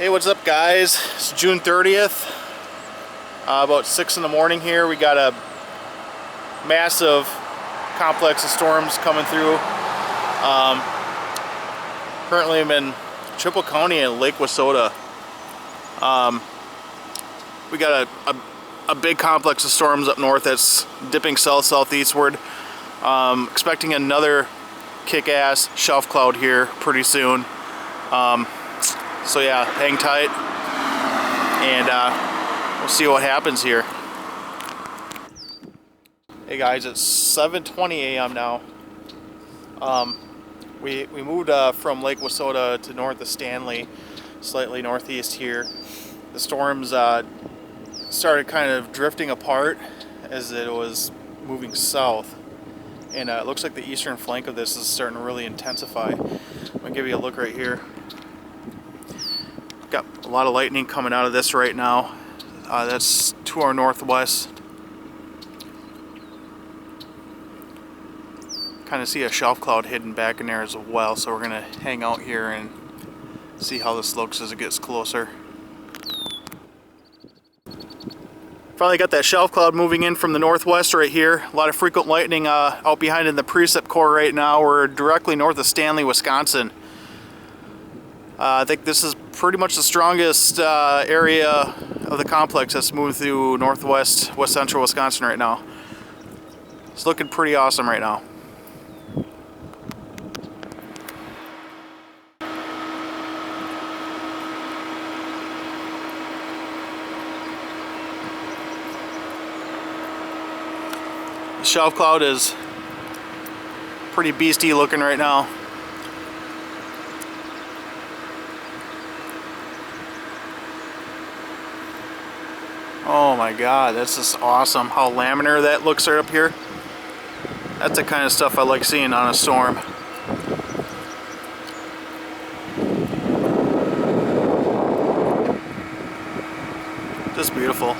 Hey, what's up guys? It's June 30th, about 6 in the morning here. We got a massive complex of storms coming through. Currently I'm in Triple County and Lake Wissota. We got a big complex of storms up north that's dipping south-southeastward. Expecting another kick-ass shelf cloud here pretty soon. So yeah, hang tight, and we'll see what happens here. Hey guys, it's 7:20 a.m. now. We moved from Lake Wissota to north of Stanley, slightly northeast here. The storms started kind of drifting apart as it was moving south, and it looks like the eastern flank of this is starting to really intensify. I'm gonna give you a look right here. Got a lot of lightning coming out of this right now. That's to our northwest. Kind of see a shelf cloud hidden back in there as well, so we're gonna hang out here and see how this looks as it gets closer. Finally got that shelf cloud moving in from the northwest right here. A lot of frequent lightning out behind in the precip core right now. We're directly north of Stanley, Wisconsin. I think this is pretty much the strongest area of the complex that's moved through northwest, west central Wisconsin right now. It's looking pretty awesome right now. The shelf cloud is pretty beastie looking right now. Oh my god, that's just awesome how laminar that looks right up here. That's the kind of stuff I like seeing on a storm. Just beautiful.